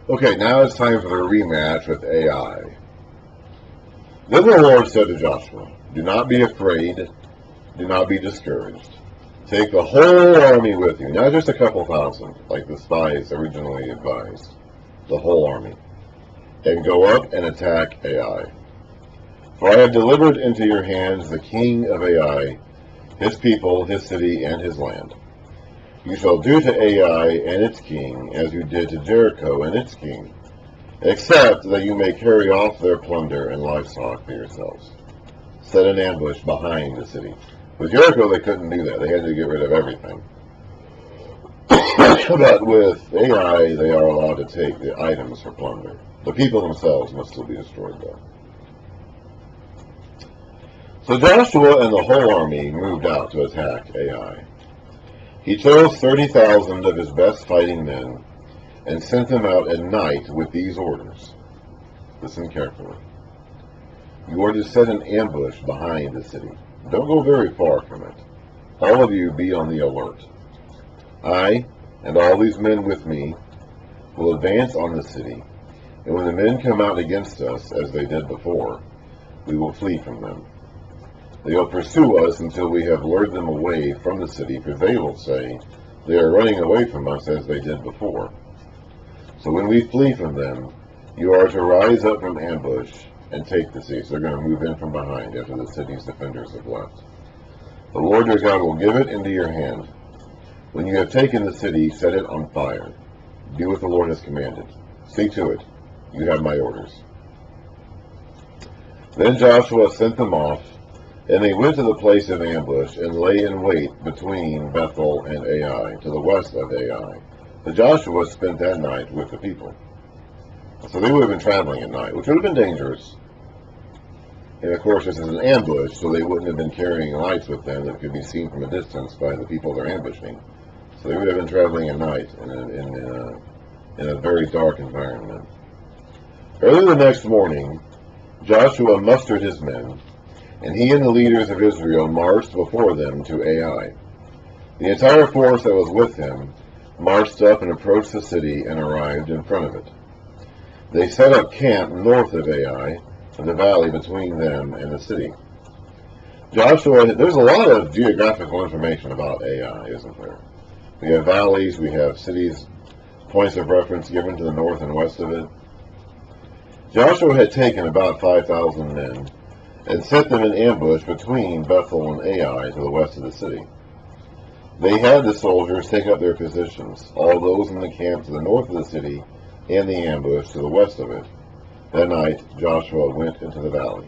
Okay, now it's time for the rematch with Ai. Then the Lord said to Joshua, "Do not be afraid, do not be discouraged. Take the whole army with you, not just a couple thousand, like the spies originally advised, the whole army, and go up and attack Ai. For I have delivered into your hands the king of Ai, his people, his city, and his land. You shall do to Ai and its king as you did to Jericho and its king, except that you may carry off their plunder and livestock for yourselves. Set an ambush behind the city." With Jericho, they couldn't do that. They had to get rid of everything. But with Ai, they are allowed to take the items for plunder. The people themselves must still be destroyed, though. So Joshua and the whole army moved out to attack Ai. He chose 30,000 of his best fighting men and sent them out at night with these orders. Listen carefully. You are to set an ambush behind the city. Don't go very far from it. All of you be on the alert. I, and all these men with me, will advance on the city, and when the men come out against us, as they did before, we will flee from them. They will pursue us until we have lured them away from the city, for they will say, "They are running away from us as they did before." So when we flee from them, you are to rise up from ambush and take the city. So they're going to move in from behind after the city's defenders have left. The Lord your God will give it into your hand. When you have taken the city, set it on fire. Do what the Lord has commanded. See to it. You have my orders. Then Joshua sent them off, and they went to the place of ambush and lay in wait between Bethel and Ai, to the west of Ai. But Joshua spent that night with the people. So they would have been traveling at night, which would have been dangerous. And of course, this is an ambush, so they wouldn't have been carrying lights with them that could be seen from a distance by the people they're ambushing. So they would have been traveling at night in a very dark environment. Early the next morning, Joshua mustered his men, and he and the leaders of Israel marched before them to Ai. The entire force that was with him marched up and approached the city and arrived in front of it. They set up camp north of Ai, in the valley between them and the city. Joshua, there's a lot of geographical information about Ai, isn't there? We have valleys, we have cities, points of reference given to the north and west of it. Joshua had taken about 5,000 men and set them in ambush between Bethel and Ai to the west of the city. They had the soldiers take up their positions, all those in the camp to the north of the city and the ambush to the west of it. That night Joshua went into the valley.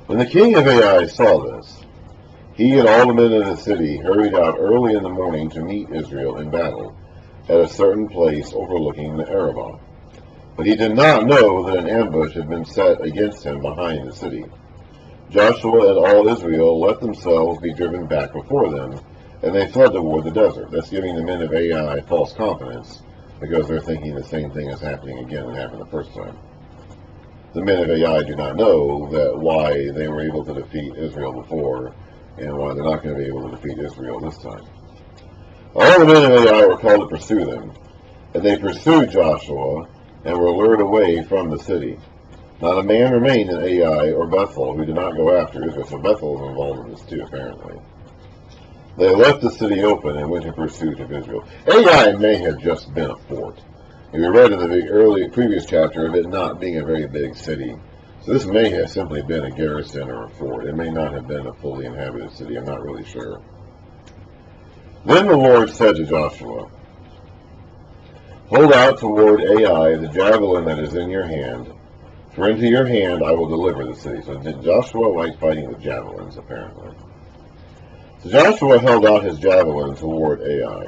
When the king of Ai saw this, he and all the men of the city hurried out early in the morning to meet Israel in battle at a certain place overlooking the Arabah. But he did not know that an ambush had been set against him behind the city. Joshua and all Israel let themselves be driven back before them, and they fled toward the desert. That's giving the men of Ai false confidence, because they're thinking the same thing is happening again that happened the first time. The men of Ai do not know that why they were able to defeat Israel before, and why they're not going to be able to defeat Israel this time. All the men of Ai were called to pursue them, and they pursued Joshua and were lured away from the city. Not a man remained in Ai or Bethel who did not go after Israel, so Bethel was involved in this too, apparently. They left the city open and went in pursuit of Israel. Ai may have just been a fort. We read in the previous chapter of it not being a very big city. So this may have simply been a garrison or a fort. It may not have been a fully inhabited city. I'm not really sure. Then the Lord said to Joshua, "Hold out toward Ai the javelin that is in your hand, for into your hand I will deliver the city." So Joshua liked fighting with javelins, apparently. So Joshua held out his javelin toward Ai.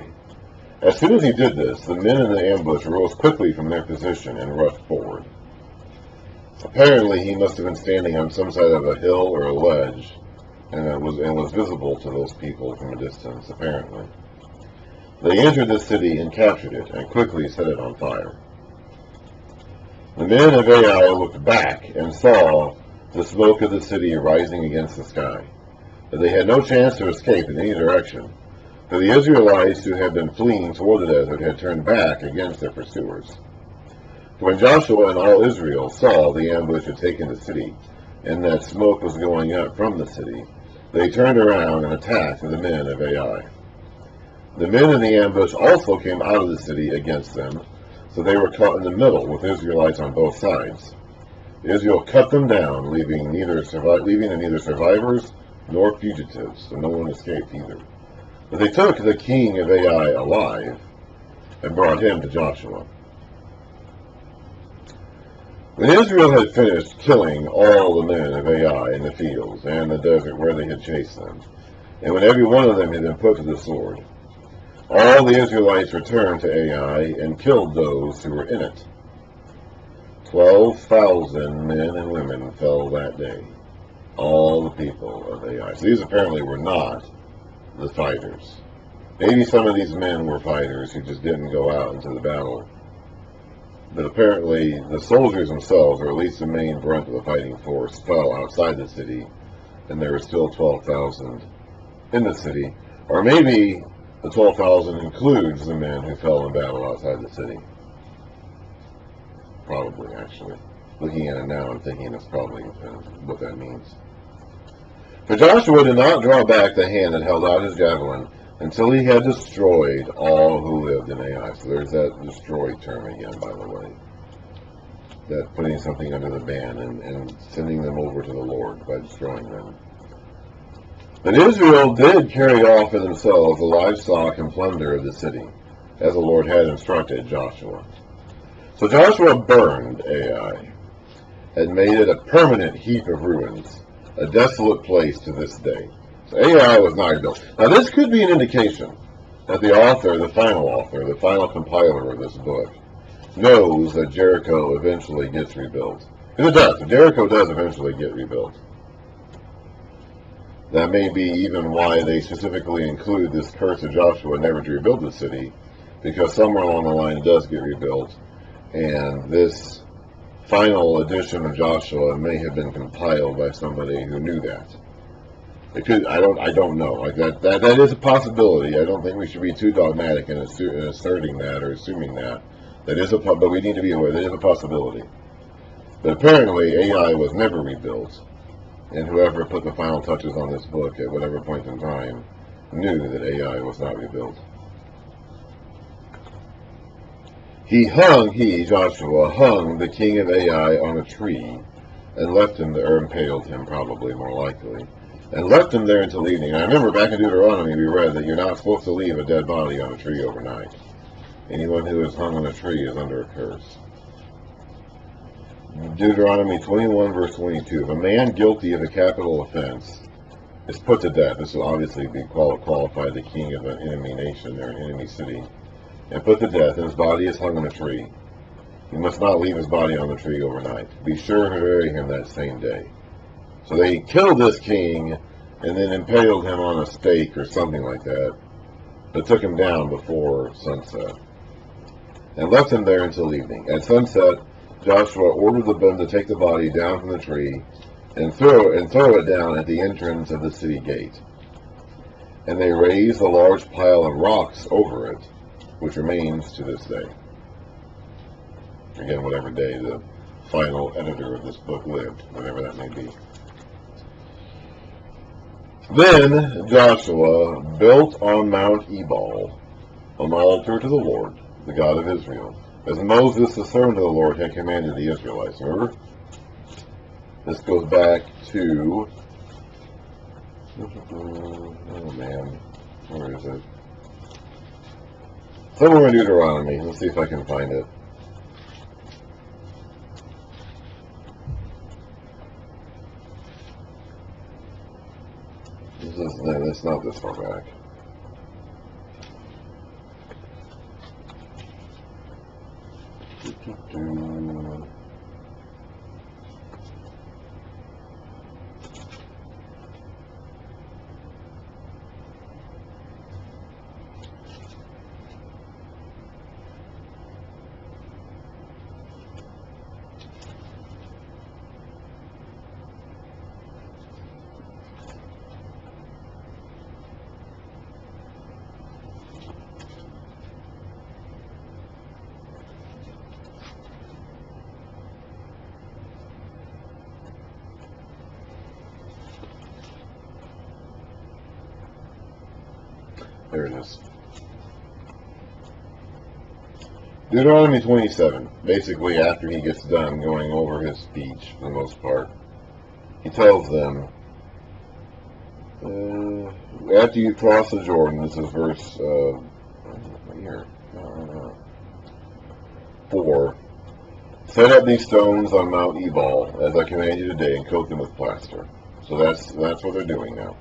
As soon as he did this, the men in the ambush rose quickly from their position and rushed forward. Apparently, he must have been standing on some side of a hill or a ledge, and was visible to those people from a distance, apparently. They entered the city and captured it, and quickly set it on fire. The men of Ai looked back and saw the smoke of the city rising against the sky, but they had no chance to escape in any direction, for the Israelites who had been fleeing toward the desert had turned back against their pursuers. When Joshua and all Israel saw the ambush had taken the city, and that smoke was going up from the city, they turned around and attacked the men of Ai. The men in the ambush also came out of the city against them, so they were caught in the middle with Israelites on both sides. Israel cut them down, leaving neither survivors nor fugitives, so no one escaped either. But they took the king of Ai alive and brought him to Joshua. When Israel had finished killing all the men of Ai in the fields and the desert where they had chased them, and when every one of them had been put to the sword, all the Israelites returned to Ai and killed those who were in it. 12,000 men and women fell that day, all the people of Ai. So these apparently were not the fighters. Maybe some of these men were fighters who just didn't go out into the battle. But apparently the soldiers themselves, or at least the main brunt of the fighting force, fell outside the city, and there were still 12,000 in the city. Or maybe the 12,000 includes the men who fell in battle outside the city. Probably, actually. Looking at it now, I'm thinking that's probably what that means. For Joshua did not draw back the hand that held out his javelin until he had destroyed all who lived in Ai. So there's that destroy term again, by the way. That putting something under the ban and sending them over to the Lord by destroying them. But Israel did carry off for themselves the livestock and plunder of the city, as the Lord had instructed Joshua. So Joshua burned Ai and made it a permanent heap of ruins, a desolate place to this day. So Ai was not rebuilt. Now this could be an indication that the author, the final compiler of this book, knows that Jericho eventually gets rebuilt. And it does. Jericho does eventually get rebuilt. That may be even why they specifically include this curse of Joshua never to rebuild the city, because somewhere along the line it does get rebuilt, and this final edition of Joshua may have been compiled by somebody who knew that. It could. I don't know. Like that is a possibility. I don't think we should be too dogmatic in asserting that or assuming that. But we need to be aware that is a possibility. But apparently Ai was never rebuilt. And whoever put the final touches on this book at whatever point in time knew that Ai was not rebuilt. Joshua, hung the king of Ai on a tree and left him there, or impaled him probably, more likely, and left him there until evening. And I remember back in Deuteronomy we read that you're not supposed to leave a dead body on a tree overnight. Anyone who is hung on a tree is under a curse. Deuteronomy 21 verse 22. If a man guilty of a capital offense is put to death, this will obviously be qualified the king of an enemy nation or an enemy city, and put to death, and his body is hung on a tree, you must not leave his body on the tree overnight. Be sure to bury him that same day. So they killed this king and then impaled him on a stake or something like that, but took him down before sunset and left him there until evening. At sunset, Joshua ordered them to take the body down from the tree and throw it down at the entrance of the city gate. And they raised a large pile of rocks over it, which remains to this day. Again, whatever day the final editor of this book lived, whatever that may be. Then Joshua built on Mount Ebal an altar to the Lord, the God of Israel, as Moses, the servant of the Lord, had commanded the Israelites. Remember? This goes back to... Oh man, where is it? Somewhere in Deuteronomy. Let's see if I can find it. It's not this far back. There it is. Deuteronomy 27, basically after he gets done going over his speech for the most part, he tells them, after you cross the Jordan, this is verse 4, set up these stones on Mount Ebal, as I command you today, and coat them with plaster. So that's what they're doing now.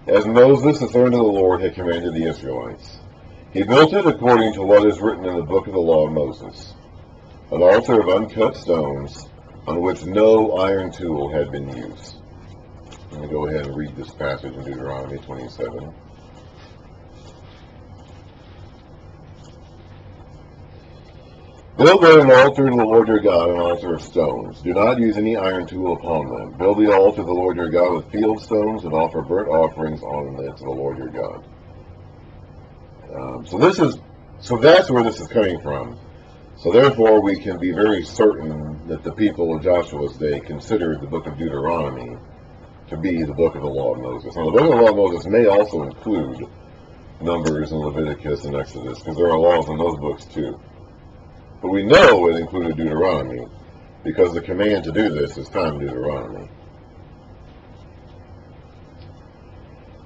As Moses, the servant of the Lord, had commanded the Israelites, he built it according to what is written in the book of the law of Moses, an altar of uncut stones on which no iron tool had been used. Let me go ahead and read this passage in Deuteronomy 27. Build there an altar to the Lord your God, an altar of stones. Do not use any iron tool upon them. Build the altar to the Lord your God with field stones, and offer burnt offerings on it to the Lord your God. So that's where this is coming from. So therefore, we can be very certain that the people of Joshua's day considered the book of Deuteronomy to be the book of the law of Moses. Now, the book of the law of Moses may also include Numbers and Leviticus and Exodus, because there are laws in those books too. But we know it included Deuteronomy, because the command to do this is found in Deuteronomy.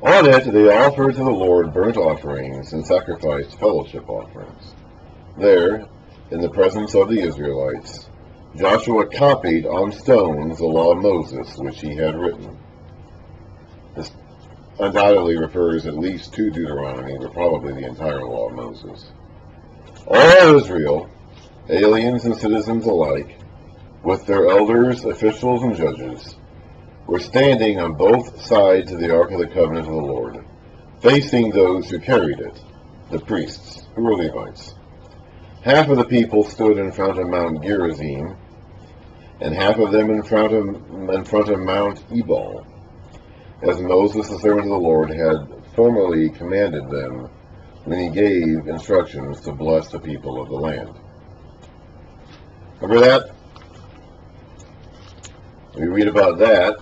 On it they offered to the Lord burnt offerings and sacrificed fellowship offerings. There, in the presence of the Israelites, Joshua copied on stones the law of Moses, which he had written. This undoubtedly refers at least to Deuteronomy, but probably the entire law of Moses. All Israel, aliens and citizens alike, with their elders, officials, and judges, were standing on both sides of the Ark of the Covenant of the Lord, facing those who carried it, the priests, who were Levites. Half of the people stood in front of Mount Gerizim, and half of them in front of Mount Ebal, as Moses, the servant of the Lord, had formerly commanded them when he gave instructions to bless the people of the land. Remember that? We read about that.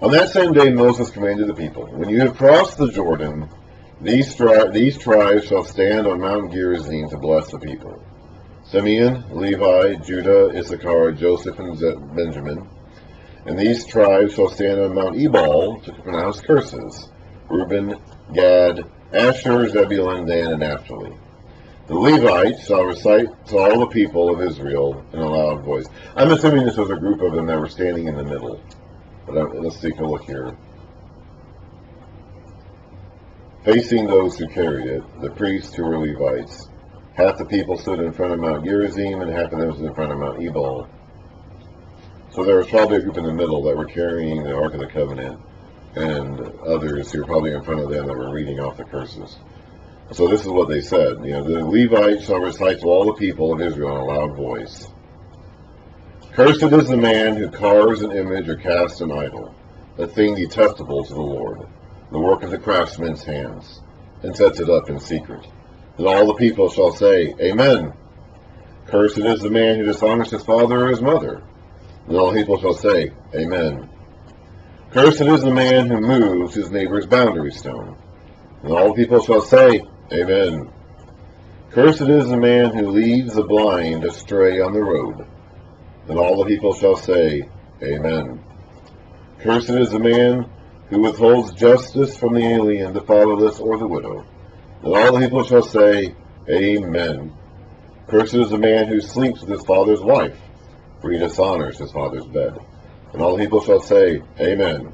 On that same day Moses commanded the people, when you have crossed the Jordan, these tribes shall stand on Mount Gerizim to bless the people. Simeon, Levi, Judah, Issachar, Joseph, and Benjamin. And these tribes shall stand on Mount Ebal to pronounce curses. Reuben, Gad, Asher, Zebulun, Dan, and Naphtali. The Levites shall recite to all the people of Israel in a loud voice. I'm assuming this was a group of them that were standing in the middle. But let's take a look here. Facing those who carried it, the priests who were Levites. Half the people stood in front of Mount Gerizim, and half of them stood in front of Mount Ebal. So there was probably a group in the middle that were carrying the Ark of the Covenant, and others who were probably in front of them that were reading off the curses. So this is what they said. The Levites shall recite to all the people of Israel in a loud voice. Cursed is the man who carves an image or casts an idol, a thing detestable to the Lord, the work of the craftsman's hands, and sets it up in secret. And all the people shall say, Amen. Cursed is the man who dishonors his father or his mother. And all the people shall say, Amen. Cursed is the man who moves his neighbor's boundary stone. And all the people shall say, Amen. Cursed is the man who leads the blind astray on the road. And all the people shall say, Amen. Cursed is the man who withholds justice from the alien, the fatherless, or the widow. And all the people shall say, Amen. Cursed is the man who sleeps with his father's wife, for he dishonors his father's bed. And all the people shall say, Amen.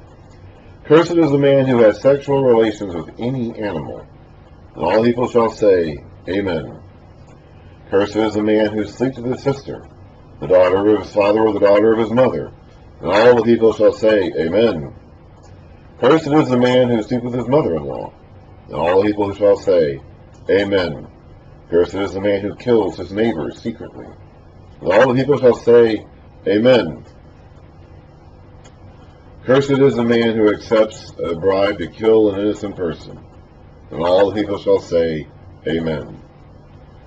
Cursed is the man who has sexual relations with any animal. And all the people shall say, Amen. Cursed is the man who sleeps with his sister, the daughter of his father or the daughter of his mother. And all the people shall say, Amen. Cursed is the man who sleeps with his mother-in-law. And all the people shall say, Amen. Cursed is the man who kills his neighbor secretly. And all the people shall say, Amen. Cursed is the man who accepts a bribe to kill an innocent person. And all the people shall say, Amen.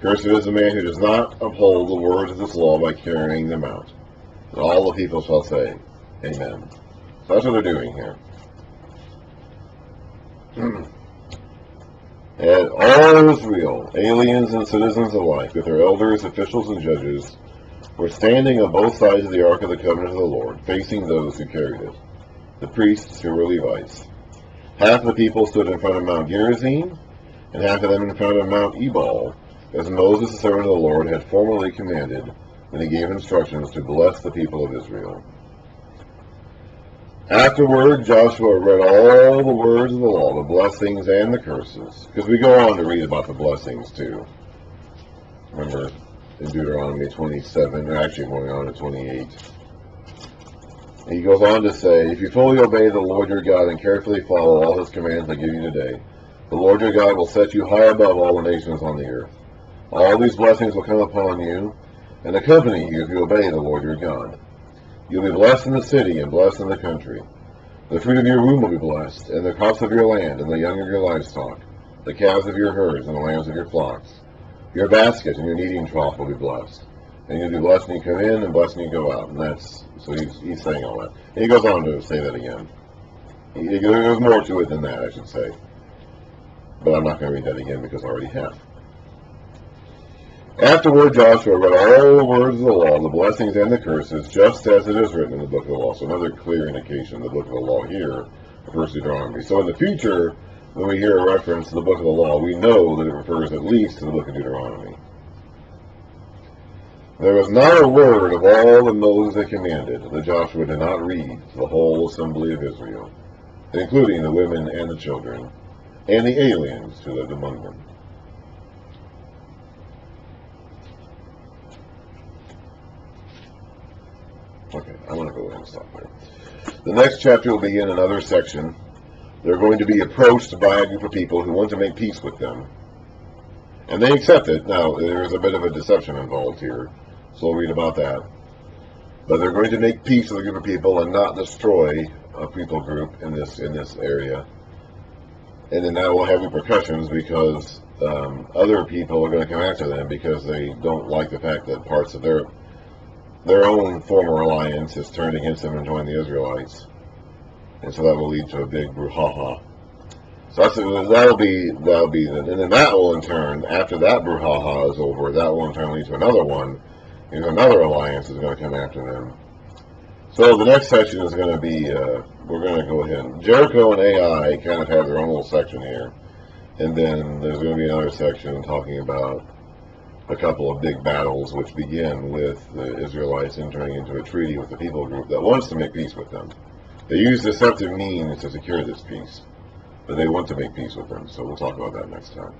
Cursed is the man who does not uphold the words of this law by carrying them out. And all the people shall say, Amen. So that's what they're doing here. And all Israel, aliens and citizens alike, with their elders, officials, and judges, were standing on both sides of the Ark of the Covenant of the Lord, facing those who carried it, the priests who were Levites. Half the people stood in front of Mount Gerizim, and half of them in front of Mount Ebal, as Moses, the servant of the Lord, had formerly commanded when he gave instructions to bless the people of Israel. Afterward, Joshua read all the words of the law, the blessings and the curses, because we go on to read about the blessings too. Remember in Deuteronomy 27, or actually going on to 28. He goes on to say, if you fully obey the Lord your God and carefully follow all his commands I give you today, the Lord your God will set you high above all the nations on the earth. All these blessings will come upon you and accompany you if you obey the Lord your God. You'll be blessed in the city and blessed in the country. The fruit of your womb will be blessed, and the crops of your land, and the young of your livestock, the calves of your herds, and the lambs of your flocks. Your basket and your kneading trough will be blessed. And you'll be blessed when you come in and blessed when you go out. And that's, so he's saying all that. And he goes on to say that again. There's more to it than that, I should say. But I'm not going to read that again because I already have. Afterward, Joshua read all the words of the law, the blessings and the curses, just as it is written in the book of the law. So another clear indication, the book of the law here, refers to Deuteronomy. So in the future, when we hear a reference to the book of the law, we know that it refers at least to the book of Deuteronomy. There was not a word of all that Moses had commanded that Joshua did not read to the whole assembly of Israel, including the women and the children, and the aliens who lived among them. Okay, I'm going to go ahead and stop there. The next chapter will begin another section. They're going to be approached by a group of people who want to make peace with them. And they accept it. Now, there's a bit of a deception involved here, so we'll read about that. But they're going to make peace with a group of people and not destroy a people group in this area. And then that will have repercussions because other people are going to come after them because they don't like the fact that parts of their own former alliance has turned against them and joined the Israelites. And so that will lead to a big brouhaha. So that'll be, and then that will in turn, after that brouhaha is over, that will in turn lead to another one, because another alliance is going to come after them. So the next section is going to be, we're going to go ahead. Jericho and Ai kind of have their own little section here. And then there's going to be another section talking about a couple of big battles which begin with the Israelites entering into a treaty with the people group that wants to make peace with them. They use deceptive means to secure this peace, but they want to make peace with them, so we'll talk about that next time.